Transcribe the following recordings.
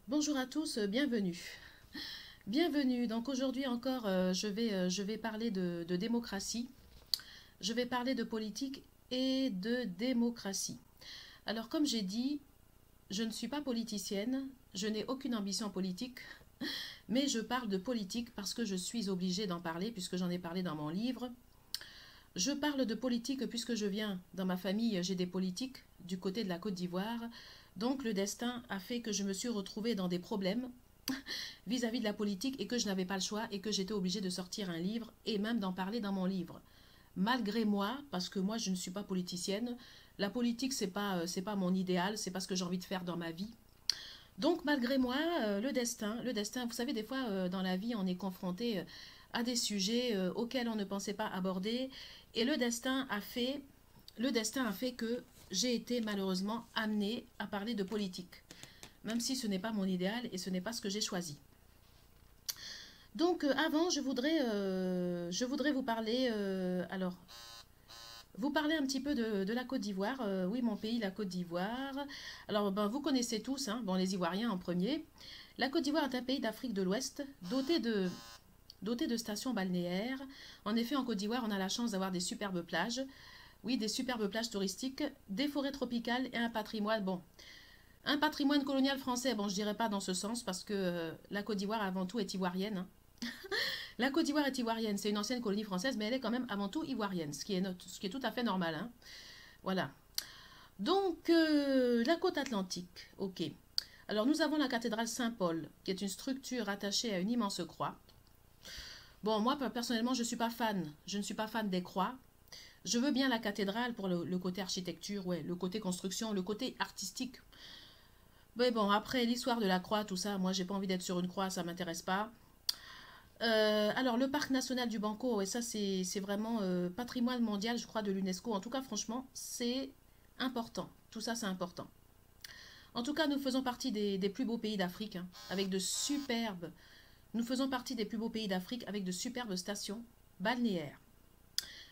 Bonjour à tous, bienvenue. Bienvenue. Donc aujourd'hui encore, je vais parler de démocratie. Je vais parler de politique et de démocratie. Alors comme j'ai dit, je ne suis pas politicienne, je n'ai aucune ambition politique, mais je parle de politique parce que je suis obligée d'en parler puisque j'en ai parlé dans mon livre. Je parle de politique puisque je viens, dans ma famille, j'ai des politiques du côté de la Côte d'Ivoire. Donc le destin a fait que je me suis retrouvée dans des problèmes vis-à-vis de la politique et que je n'avais pas le choix et que j'étais obligée de sortir un livre et même d'en parler dans mon livre. Malgré moi, parce que moi je ne suis pas politicienne, la politique c'est pas mon idéal, c'est pas ce que j'ai envie de faire dans ma vie. Donc malgré moi, le destin, vous savez des fois dans la vie on est confronté à des sujets auxquels on ne pensait pas aborder et le destin a fait que j'ai été malheureusement amenée à parler de politique, même si ce n'est pas mon idéal et ce n'est pas ce que j'ai choisi. Donc avant, je voudrais vous parler, vous parler un petit peu de la Côte d'Ivoire. Oui, mon pays, la Côte d'Ivoire. Alors, vous connaissez tous, hein, bon, les Ivoiriens en premier. La Côte d'Ivoire est un pays d'Afrique de l'Ouest, doté de stations balnéaires. En effet, en Côte d'Ivoire, on a la chance d'avoir des superbes plages. Oui, des superbes plages touristiques, des forêts tropicales et un patrimoine, bon, un patrimoine colonial français, bon, je dirais pas dans ce sens parce que la Côte d'Ivoire avant tout est ivoirienne. Hein. La Côte d'Ivoire est ivoirienne, c'est une ancienne colonie française, mais elle est quand même avant tout ivoirienne, ce qui est tout à fait normal. Hein. Voilà. Donc, la côte atlantique, ok. Alors, nous avons la cathédrale Saint-Paul, qui est une structure attachée à une immense croix. Bon, moi, personnellement, je ne suis pas fan. Je ne suis pas fan des croix. Je veux bien la cathédrale pour le côté architecture, ouais, le côté construction, le côté artistique. Mais bon, après, l'histoire de la croix, tout ça, moi, j'ai pas envie d'être sur une croix, ça m'intéresse pas. Alors, le parc national du Banco, ouais, ça, c'est vraiment patrimoine mondial, je crois, de l'UNESCO. En tout cas, franchement, c'est important. Tout ça, c'est important. En tout cas, nous faisons partie des plus beaux pays d'Afrique, hein, avec de superbes... Nous faisons partie des plus beaux pays d'Afrique avec de superbes stations balnéaires.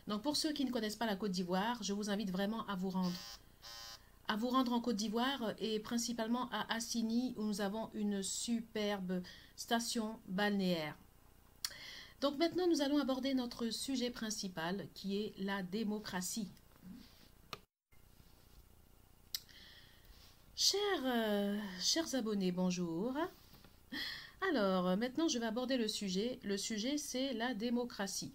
Donc pour ceux qui ne connaissent pas la Côte d'Ivoire, je vous invite vraiment à vous rendre. À vous rendre en Côte d'Ivoire et principalement à Assini où nous avons une superbe station balnéaire. Donc maintenant nous allons aborder notre sujet principal qui est la démocratie. Chers abonnés, bonjour. Alors maintenant je vais aborder le sujet. Le sujet c'est la démocratie.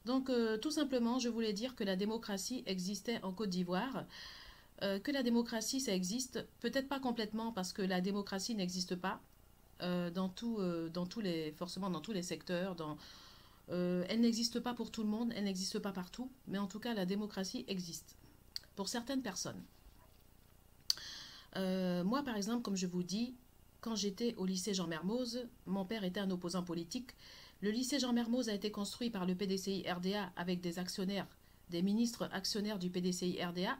Donc, tout simplement, je voulais dire que la démocratie existait en Côte d'Ivoire, que la démocratie, ça existe, peut-être pas complètement, parce que la démocratie n'existe pas forcément dans tous les secteurs. Elle n'existe pas pour tout le monde, elle n'existe pas partout, mais en tout cas, la démocratie existe pour certaines personnes. Moi, par exemple, comme je vous dis, quand j'étais au lycée Jean Mermoz, mon père était un opposant politique. Le lycée Jean Mermoz a été construit par le PDCI-RDA avec des actionnaires, des ministres actionnaires du PDCI-RDA.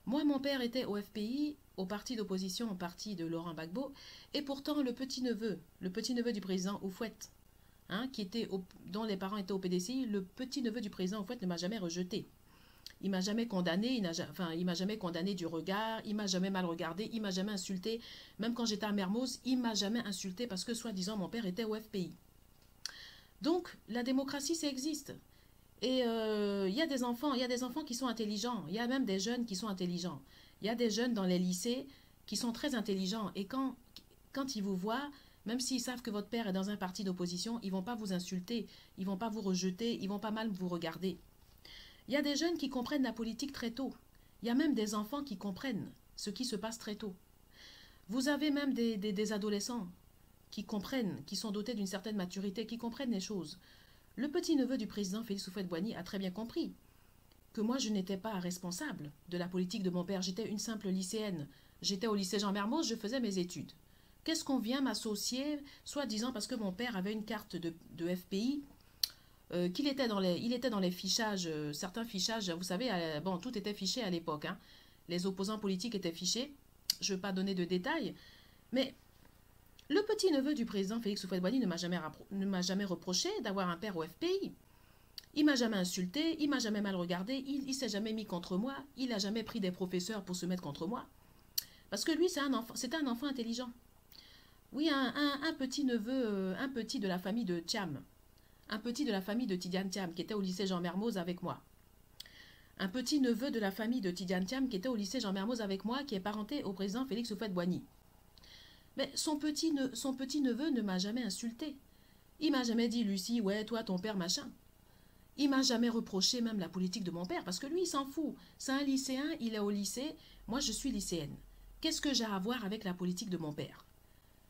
Moi, mon père était au FPI, au parti d'opposition, au parti de Laurent Gbagbo, et pourtant le petit-neveu du président Houphouët, hein, dont les parents étaient au PDCI, le petit-neveu du président Houphouët ne m'a jamais rejeté. Il m'a jamais condamné, il m'a jamais condamné du regard, il m'a jamais mal regardé, il m'a jamais insulté. Même quand j'étais à Mermoz, il m'a jamais insulté parce que soi-disant mon père était au FPI. Donc, la démocratie, ça existe. Et il y a des enfants qui sont intelligents. Il y a même des jeunes qui sont intelligents. Il y a des jeunes dans les lycées qui sont très intelligents. Et quand ils vous voient, même s'ils savent que votre père est dans un parti d'opposition, ils ne vont pas vous insulter, ils ne vont pas vous rejeter, ils ne vont pas mal vous regarder. Il y a des jeunes qui comprennent la politique très tôt. Il y a même des enfants qui comprennent ce qui se passe très tôt. Vous avez même des adolescents qui comprennent, qui sont dotés d'une certaine maturité, qui comprennent les choses. Le petit-neveu du président Félix Houphouët-Boigny a très bien compris que moi, je n'étais pas responsable de la politique de mon père. J'étais une simple lycéenne. J'étais au lycée Jean Mermoz, je faisais mes études. Qu'est-ce qu'on vient m'associer, soi-disant parce que mon père avait une carte de FPI, qu'il était il était dans les fichages, certains fichages, vous savez, bon, tout était fiché à l'époque. Hein. Les opposants politiques étaient fichés. Je ne veux pas donner de détails, mais le petit-neveu du président Félix Houphouët-Boigny ne m'a jamais reproché d'avoir un père au FPI. Il m'a jamais insulté, il m'a jamais mal regardé, il s'est jamais mis contre moi, il n'a jamais pris des professeurs pour se mettre contre moi. Parce que lui, c'était un enfant intelligent. Oui, un petit-neveu, un petit de la famille de Thiam. Un petit de la famille de Tidiane Thiam, qui était au lycée Jean Mermoz avec moi. Un petit-neveu de la famille de Tidiane Thiam, qui était au lycée Jean Mermoz avec moi, qui est parenté au président Félix Houphouët-Boigny. Mais son petit-neveu ne m'a jamais insulté. Il m'a jamais dit, Lucie, ouais, toi, ton père, machin. Il m'a jamais reproché même la politique de mon père, parce que lui, il s'en fout. C'est un lycéen, il est au lycée, moi, je suis lycéenne. Qu'est-ce que j'ai à voir avec la politique de mon père?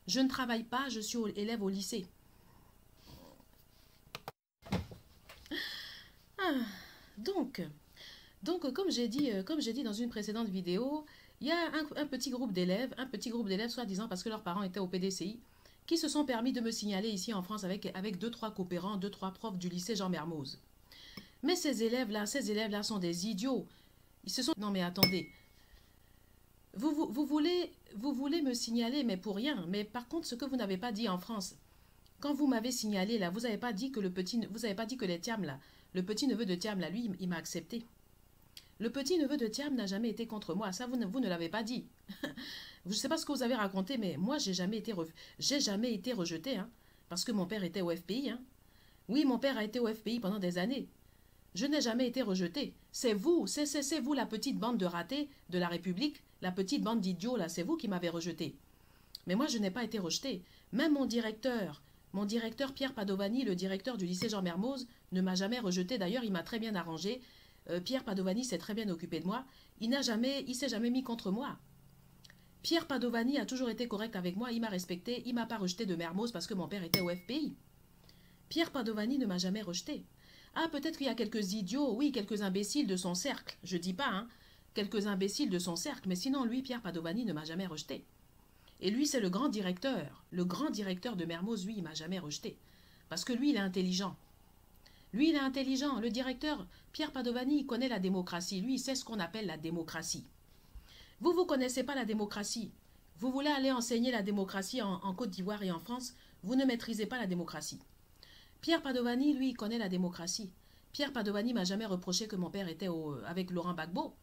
Je ne travaille pas, je suis élève au lycée. Ah, donc, comme j'ai dit dans une précédente vidéo, il y a un petit groupe d'élèves, soi-disant parce que leurs parents étaient au PDCI, qui se sont permis de me signaler ici en France avec 2-3 coopérants, 2-3 profs du lycée Jean Mermoz. Mais ces élèves-là sont des idiots. Ils se sont... Non mais attendez. Vous voulez me signaler, mais pour rien. Mais par contre, ce que vous n'avez pas dit en France, quand vous m'avez signalé là, vous n'avez pas dit que les Thiam là, le petit-neveu de Thiam là, lui, il m'a accepté. Le petit-neveu de Thiam n'a jamais été contre moi. Ça, vous ne l'avez pas dit. Je ne sais pas ce que vous avez raconté, mais moi, j'ai jamais été rejeté, hein, parce que mon père était au FPI. Hein. Oui, mon père a été au FPI pendant des années. Je n'ai jamais été rejeté. C'est vous la petite bande de ratés de la République, la petite bande d'idiots, là, c'est vous qui m'avez rejeté. Mais moi, je n'ai pas été rejeté. Même mon directeur Pierre Padovani, le directeur du lycée Jean Mermoz, ne m'a jamais rejeté. D'ailleurs, il m'a très bien arrangé. Pierre Padovani s'est très bien occupé de moi. Il s'est jamais mis contre moi. Pierre Padovani a toujours été correct avec moi. Il m'a respecté. Il m'a pas rejeté de Mermoz parce que mon père était au FPI. Pierre Padovani ne m'a jamais rejeté. Ah, peut-être qu'il y a quelques idiots, oui, quelques imbéciles de son cercle. Je dis pas, hein. Quelques imbéciles de son cercle. Mais sinon, lui, Pierre Padovani ne m'a jamais rejeté. Et lui, c'est le grand directeur. Le grand directeur de Mermoz, lui, il m'a jamais rejeté. Parce que lui, il est intelligent. Lui, il est intelligent. Le directeur, Pierre Padovani, il connaît la démocratie. Lui, il sait ce qu'on appelle la démocratie. Vous connaissez pas la démocratie. Vous voulez aller enseigner la démocratie en Côte d'Ivoire et en France. Vous ne maîtrisez pas la démocratie. Pierre Padovani, lui, il connaît la démocratie. Pierre Padovani m'a jamais reproché que mon père était avec Laurent Gbagbo.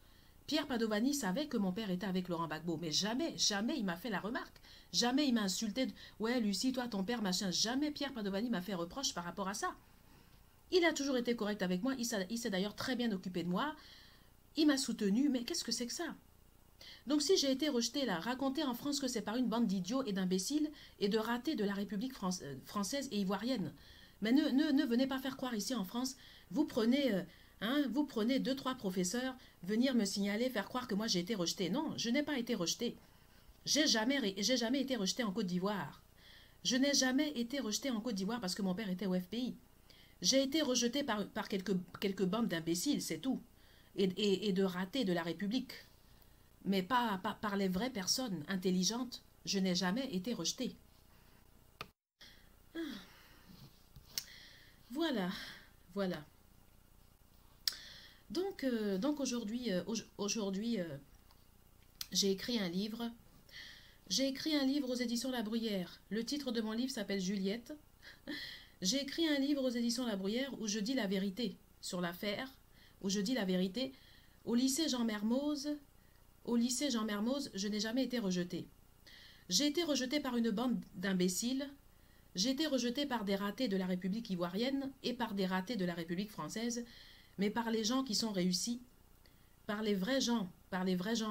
Pierre Padovani savait que mon père était avec Laurent Gbagbo, mais jamais il m'a fait la remarque. Jamais il m'a insulté. Ouais, Lucie, toi, ton père, machin. Jamais Pierre Padovani m'a fait reproche par rapport à ça. Il a toujours été correct avec moi. Il s'est d'ailleurs très bien occupé de moi. Il m'a soutenu. Mais qu'est-ce que c'est que ça? Donc si j'ai été rejetée là, raconter en France que c'est par une bande d'idiots et d'imbéciles et de ratés de la République française et ivoirienne. Mais ne venez pas faire croire ici en France, vous prenez 2-3 professeurs, venir me signaler, faire croire que moi j'ai été rejetée. Non, je n'ai pas été rejetée. J'ai jamais été rejetée en Côte d'Ivoire. Je n'ai jamais été rejetée en Côte d'Ivoire parce que mon père était au FPI. J'ai été rejetée par quelques bandes d'imbéciles, c'est tout. Et de ratés de la République. Mais pas par les vraies personnes intelligentes. Je n'ai jamais été rejetée. Voilà. Donc aujourd'hui, j'ai écrit un livre. J'ai écrit un livre aux éditions La Bruyère. Le titre de mon livre s'appelle Juliette. J'ai écrit un livre aux éditions La Bruyère où je dis la vérité sur l'affaire, où je dis la vérité. Au lycée Jean Mermoz, je n'ai jamais été rejetée. J'ai été rejetée par une bande d'imbéciles. J'ai été rejetée par des ratés de la République ivoirienne et par des ratés de la République française, mais par les gens qui sont réussis, par les vrais gens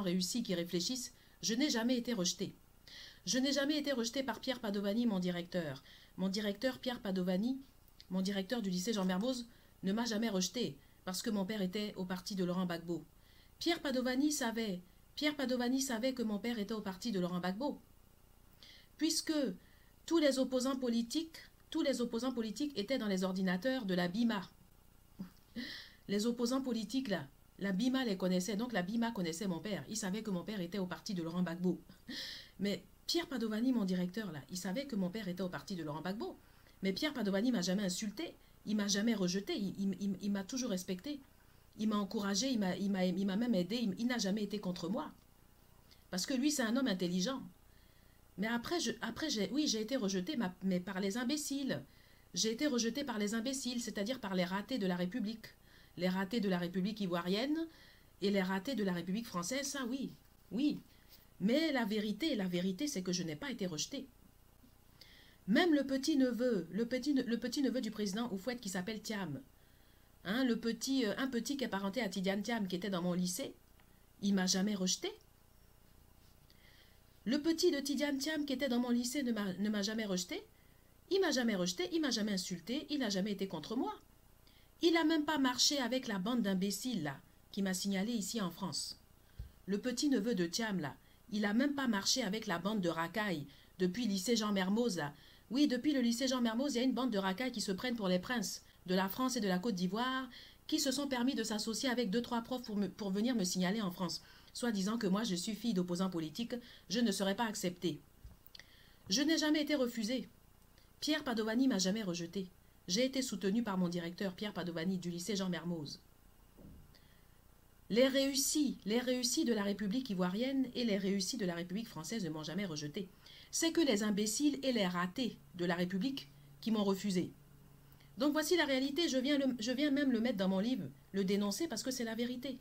réussis qui réfléchissent, je n'ai jamais été rejetée. Je n'ai jamais été rejetée par Pierre Padovani, mon directeur. Mon directeur Pierre Padovani, mon directeur du lycée Jean Mermoz, ne m'a jamais rejetée parce que mon père était au parti de Laurent Gbagbo. Pierre Padovani savait que mon père était au parti de Laurent Gbagbo. Puisque tous les opposants politiques tous les opposants politiques étaient dans les ordinateurs de la BIMA. Les opposants politiques, là, la BIMA les connaissait, donc la BIMA connaissait mon père. Il savait que mon père était au parti de Laurent Gbagbo. Mais Pierre Padovani, mon directeur, là, il savait que mon père était au parti de Laurent Gbagbo. Mais Pierre Padovani m'a jamais insulté, il m'a jamais rejeté, il m'a toujours respecté. Il m'a encouragé, il m'a même aidé, il n'a jamais été contre moi. Parce que lui, c'est un homme intelligent. Mais après, oui, j'ai été rejeté, mais par les imbéciles. J'ai été rejeté par les imbéciles, c'est-à-dire par les ratés de la République. Les ratés de la République ivoirienne et les ratés de la République française, ça oui, oui. Mais la vérité, c'est que je n'ai pas été rejeté. Même le petit-neveu du président Houphouët qui s'appelle Thiam, hein, un petit qui est parenté à Tidiane Thiam qui était dans mon lycée, il m'a jamais rejeté. Le petit de Tidiane Thiam qui était dans mon lycée ne m'a jamais rejeté. Il m'a jamais rejeté, il m'a jamais insulté, il n'a jamais été contre moi. Il n'a même pas marché avec la bande d'imbéciles là, qui m'a signalé ici en France. Le petit-neveu de Thiam là, il n'a même pas marché avec la bande de racailles depuis le lycée Jean Mermoz là. Oui, depuis le lycée Jean Mermoz, il y a une bande de racailles qui se prennent pour les princes de la France et de la Côte d'Ivoire, qui se sont permis de s'associer avec 2-3 profs pour venir me signaler en France, soit disant que moi je suis fille d'opposants politiques, je ne serais pas acceptée. Je n'ai jamais été refusée. Pierre Padovani m'a jamais rejetée. J'ai été soutenue par mon directeur Pierre Padovani du lycée Jean Mermoz. Les réussis de la République ivoirienne et les réussis de la République française ne m'ont jamais rejeté. C'est que les imbéciles et les ratés de la République qui m'ont refusé. Donc voici la réalité, je viens même le mettre dans mon livre, le dénoncer parce que c'est la vérité.